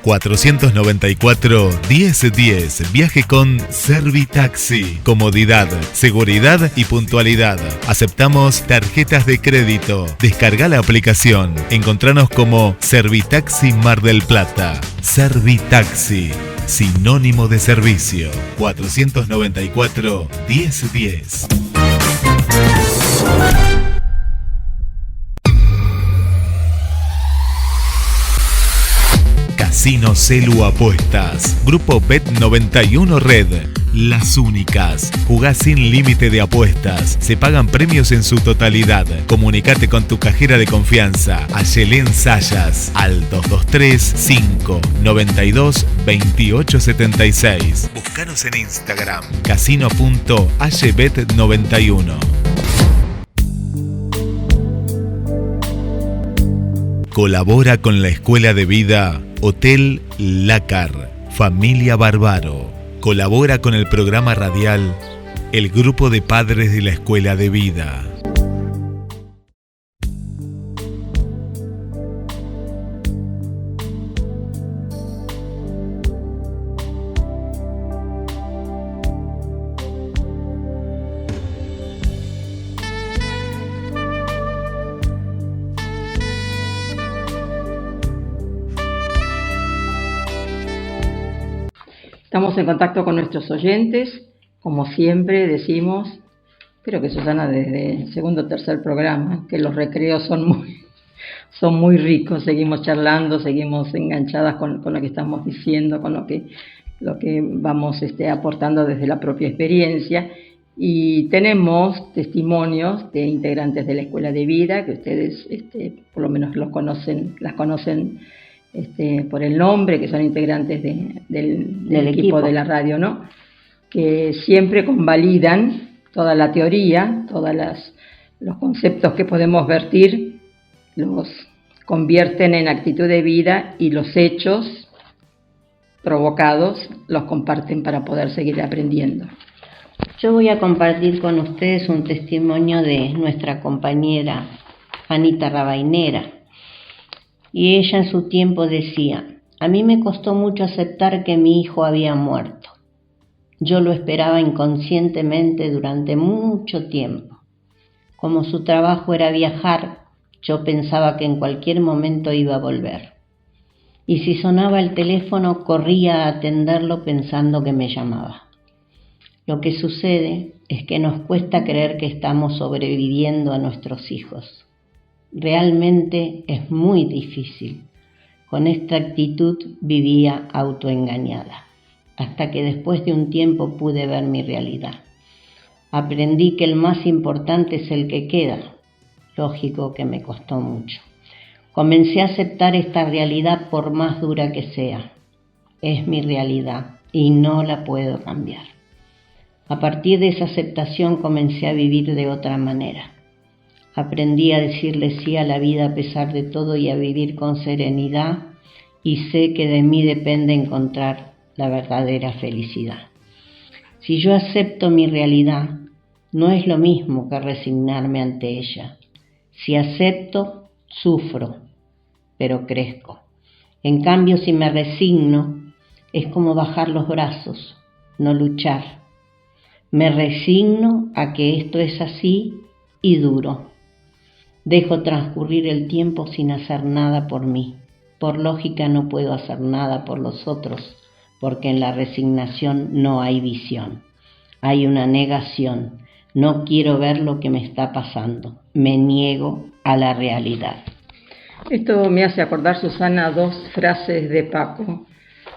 494-1010. Viaje con Servitaxi. Comodidad, seguridad y puntualidad. Aceptamos tarjetas de crédito. Descarga la aplicación. Encontranos como Servitaxi Mar del Plata. Servitaxi, sinónimo de servicio. 494-1010. Casino Celu Apuestas. Grupo Bet91 Red. Las únicas. Jugás sin límite de apuestas. Se pagan premios en su totalidad. Comunicate con tu cajera de confianza, Ayelén Sayas, al 223-592-2876. Búscanos en Instagram, casino.aybet91. Colabora con la Escuela de Vida Hotel Lácar, Familia Bárbaro. Colabora con el programa radial El Grupo de Padres de la Escuela de Vida. Estamos en contacto con nuestros oyentes, como siempre decimos, creo que Susana desde el segundo o tercer programa, que los recreos son muy ricos, seguimos charlando, seguimos enganchadas con lo que estamos diciendo, con lo que vamos aportando desde la propia experiencia, y tenemos testimonios de integrantes de la Escuela de Vida, que ustedes por lo menos las conocen por el nombre, que son integrantes del equipo de la radio, ¿no? Que siempre convalidan toda la teoría, todos los conceptos que podemos vertir, los convierten en actitud de vida y los hechos provocados los comparten para poder seguir aprendiendo. Yo voy a compartir con ustedes un testimonio de nuestra compañera Anita Rabainera. Y ella en su tiempo decía: a mí me costó mucho aceptar que mi hijo había muerto. Yo lo esperaba inconscientemente durante mucho tiempo. Como su trabajo era viajar, yo pensaba que en cualquier momento iba a volver. Y si sonaba el teléfono, corría a atenderlo pensando que me llamaba. Lo que sucede es que nos cuesta creer que estamos sobreviviendo a nuestros hijos. Realmente es muy difícil. Con esta actitud vivía autoengañada, hasta que después de un tiempo pude ver mi realidad. Aprendí que el más importante es el que queda. Lógico que me costó mucho. Comencé a aceptar esta realidad por más dura que sea. Es mi realidad y no la puedo cambiar. A partir de esa aceptación comencé a vivir de otra manera. Aprendí a decirle sí a la vida a pesar de todo y a vivir con serenidad, y sé que de mí depende encontrar la verdadera felicidad. Si yo acepto mi realidad, no es lo mismo que resignarme ante ella. Si acepto, sufro, pero crezco. En cambio, si me resigno, es como bajar los brazos, no luchar. Me resigno a que esto es así y duro. Dejo transcurrir el tiempo sin hacer nada por mí. Por lógica no puedo hacer nada por los otros, porque en la resignación no hay visión. Hay una negación. No quiero ver lo que me está pasando. Me niego a la realidad. Esto me hace acordar, Susana, 2 frases de Paco.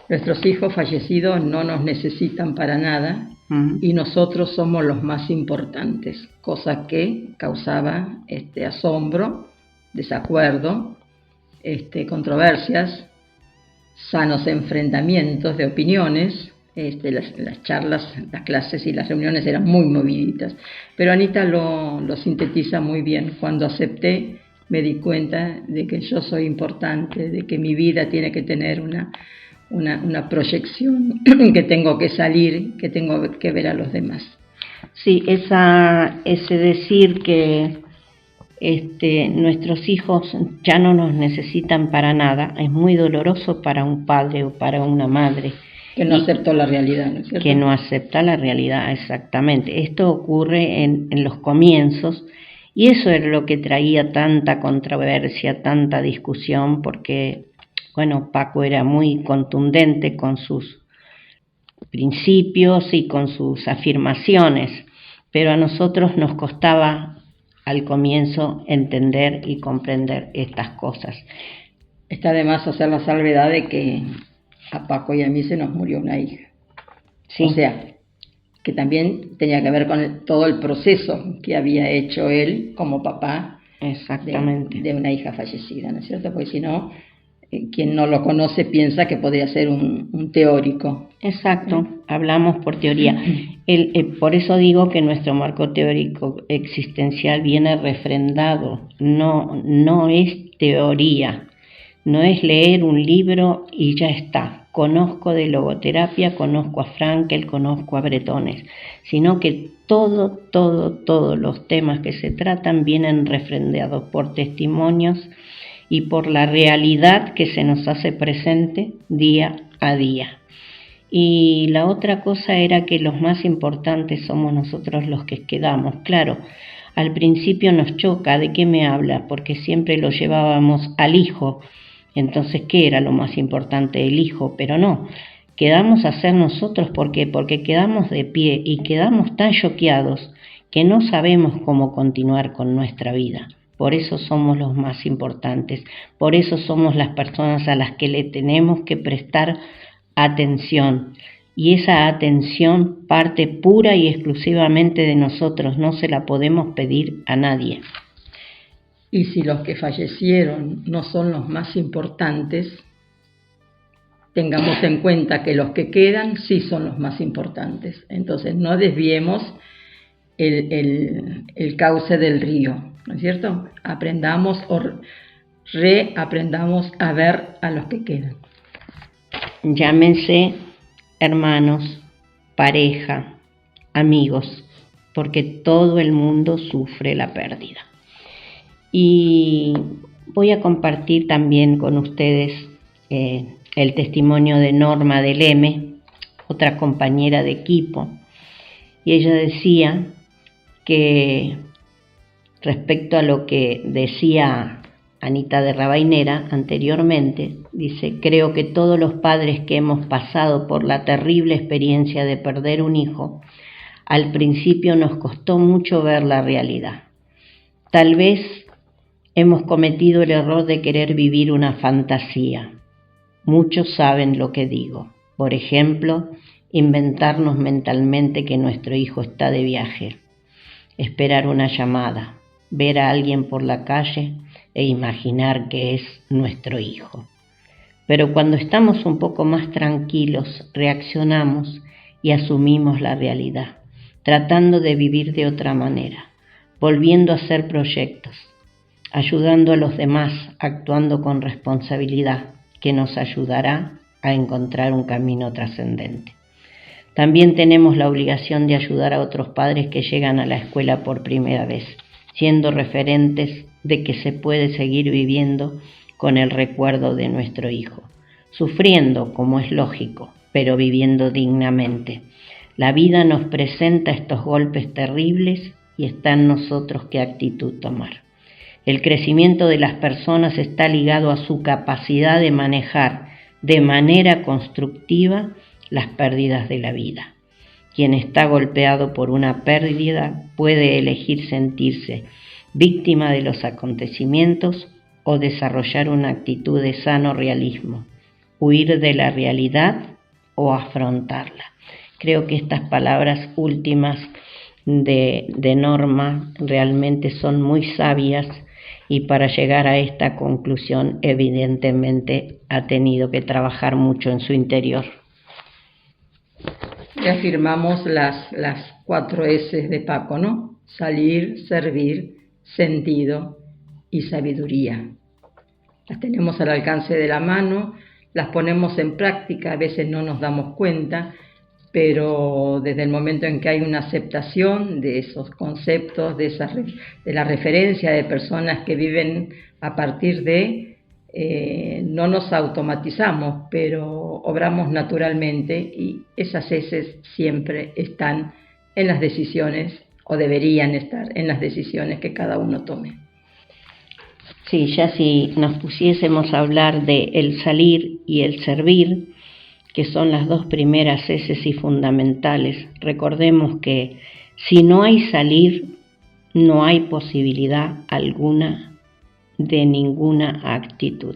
Nuestros hijos fallecidos no nos necesitan para nada y nosotros somos los más importantes, cosa que causaba asombro, desacuerdo, controversias, sanos enfrentamientos de opiniones. Las charlas, las clases y las reuniones eran muy moviditas, pero Anita lo sintetiza muy bien. Cuando acepté, me di cuenta de que yo soy importante, de que mi vida tiene que tener una proyección, que tengo que salir, que tengo que ver a los demás. Sí, ese decir que nuestros hijos ya no nos necesitan para nada es muy doloroso para un padre o para una madre. Que no aceptó la realidad, ¿no es cierto? Que no acepta la realidad, exactamente. Esto ocurre en los comienzos y eso es lo que traía tanta controversia, tanta discusión, porque, bueno, Paco era muy contundente con sus principios y con sus afirmaciones, pero a nosotros nos costaba al comienzo entender y comprender estas cosas. Está de más hacer la salvedad de que a Paco y a mí se nos murió una hija. Sí. O sea, que también tenía que ver con todo el proceso que había hecho él como papá. Exactamente. De una hija fallecida, ¿no es cierto? Porque si no, quien no lo conoce piensa que podría ser un teórico. Exacto, hablamos por teoría. Por eso digo que nuestro marco teórico existencial viene refrendado, no es teoría, no es leer un libro y ya está. Conozco de logoterapia, conozco a Frankel, conozco a Bretones, sino que todos los temas que se tratan vienen refrendados por testimonios y por la realidad que se nos hace presente día a día. Y la otra cosa era que los más importantes somos nosotros los que quedamos. Claro, al principio nos choca, ¿de qué me habla? Porque siempre lo llevábamos al hijo. Entonces, ¿qué era lo más importante? El hijo, pero no. Quedamos a ser nosotros, ¿por qué? Porque quedamos de pie y quedamos tan choqueados que no sabemos cómo continuar con nuestra vida. Por eso somos los más importantes, por eso somos las personas a las que le tenemos que prestar atención. Y esa atención parte pura y exclusivamente de nosotros, no se la podemos pedir a nadie. Y si los que fallecieron no son los más importantes, tengamos en cuenta que los que quedan sí son los más importantes. Entonces no desviemos el cauce del río, ¿no es cierto? Aprendamos o reaprendamos a ver a los que quedan. Llámense hermanos, pareja, amigos, porque todo el mundo sufre la pérdida. Y voy a compartir también con ustedes el testimonio de Norma del M, otra compañera de equipo, y ella decía que respecto a lo que decía Anita de Rabainera anteriormente, dice: creo que todos los padres que hemos pasado por la terrible experiencia de perder un hijo, al principio nos costó mucho ver la realidad. Tal vez hemos cometido el error de querer vivir una fantasía. Muchos saben lo que digo. Por ejemplo, inventarnos mentalmente que nuestro hijo está de viaje, esperar una llamada, ver a alguien por la calle e imaginar que es nuestro hijo. Pero cuando estamos un poco más tranquilos, reaccionamos y asumimos la realidad, tratando de vivir de otra manera, volviendo a hacer proyectos, ayudando a los demás, actuando con responsabilidad, que nos ayudará a encontrar un camino trascendente. También tenemos la obligación de ayudar a otros padres que llegan a la escuela por primera vez, siendo referentes de que se puede seguir viviendo con el recuerdo de nuestro hijo, sufriendo como es lógico, pero viviendo dignamente. La vida nos presenta estos golpes terribles y está en nosotros qué actitud tomar. El crecimiento de las personas está ligado a su capacidad de manejar de manera constructiva las pérdidas de la vida. Quien está golpeado por una pérdida puede elegir sentirse víctima de los acontecimientos o desarrollar una actitud de sano realismo, huir de la realidad o afrontarla. Creo que estas palabras últimas de Norma realmente son muy sabias, y para llegar a esta conclusión evidentemente ha tenido que trabajar mucho en su interior. Reafirmamos las 4 S de Paco, ¿no? Salir, servir, sentido y sabiduría. Las tenemos al alcance de la mano, las ponemos en práctica, a veces no nos damos cuenta, pero desde el momento en que hay una aceptación de esos conceptos, de la referencia de personas que viven a partir de, no nos automatizamos, pero obramos naturalmente, y esas heces siempre están en las decisiones, o deberían estar en las decisiones que cada uno tome. Sí, ya si nos pusiésemos a hablar de el salir y el servir, que son las 2 primeras heces y fundamentales, recordemos que si no hay salir, no hay posibilidad alguna de ninguna actitud.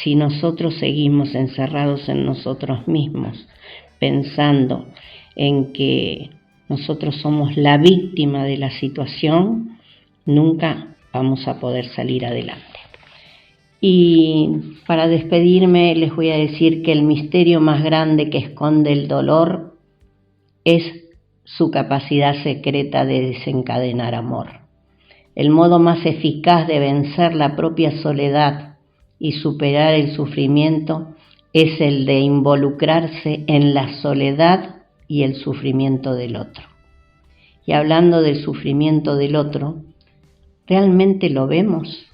Si nosotros seguimos encerrados en nosotros mismos, pensando en que nosotros somos la víctima de la situación, nunca vamos a poder salir adelante. Y para despedirme les voy a decir que el misterio más grande que esconde el dolor es su capacidad secreta de desencadenar amor. El modo más eficaz de vencer la propia soledad y superar el sufrimiento es el de involucrarse en la soledad y el sufrimiento del otro. Y hablando del sufrimiento del otro, ¿realmente lo vemos?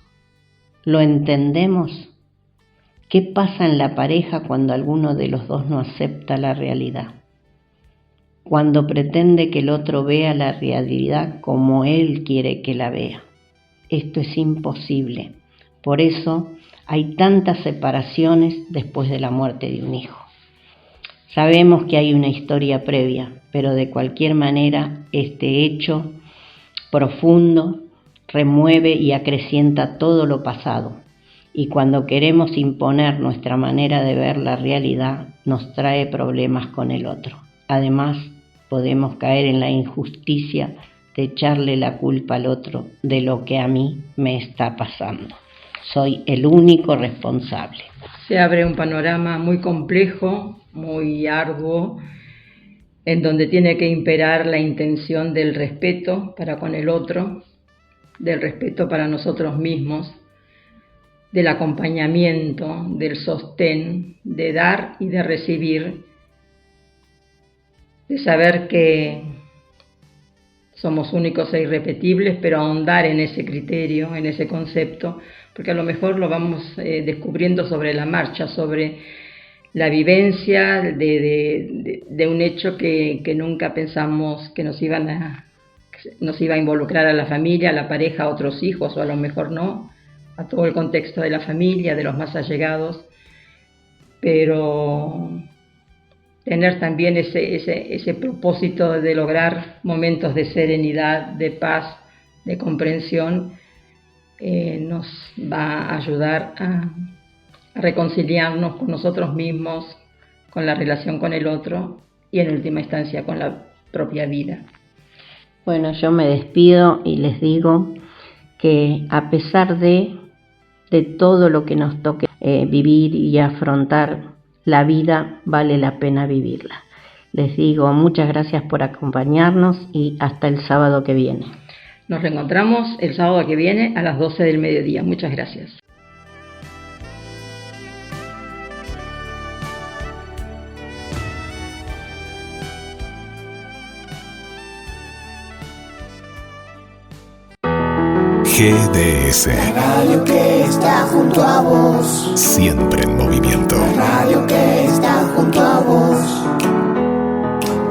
¿Lo entendemos? ¿Qué pasa en la pareja cuando alguno de los dos no acepta la realidad? Cuando pretende que el otro vea la realidad como él quiere que la vea. Esto es imposible. Por eso hay tantas separaciones después de la muerte de un hijo. Sabemos que hay una historia previa, pero de cualquier manera este hecho profundo remueve y acrecienta todo lo pasado, y cuando queremos imponer nuestra manera de ver la realidad, nos trae problemas con el otro. Además, podemos caer en la injusticia de echarle la culpa al otro de lo que a mí me está pasando. Soy el único responsable. Se abre un panorama muy complejo, muy arduo, en donde tiene que imperar la intención del respeto para con el otro, del respeto para nosotros mismos, del acompañamiento, del sostén, de dar y de recibir, de saber que somos únicos e irrepetibles, pero ahondar en ese criterio, en ese concepto, porque a lo mejor lo vamos descubriendo sobre la marcha, sobre la vivencia de un hecho que nunca pensamos que nos iba a involucrar a la familia, a la pareja, a otros hijos, o a lo mejor no, a todo el contexto de la familia, de los más allegados, pero tener también ese propósito de lograr momentos de serenidad, de paz, de comprensión, nos va a ayudar a reconciliarnos con nosotros mismos, con la relación con el otro y en última instancia con la propia vida. Bueno, yo me despido y les digo que a pesar de todo lo que nos toque vivir y afrontar, la vida vale la pena vivirla. Les digo muchas gracias por acompañarnos y hasta el sábado que viene. Nos reencontramos el sábado que viene a las 12 del mediodía. Muchas gracias. GDS. La radio que está junto a vos. Siempre en movimiento. La radio que está junto a vos.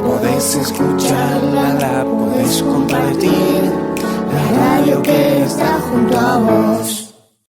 Podés escucharla, la podés compartir. La radio que está junto a vos. junto a vos.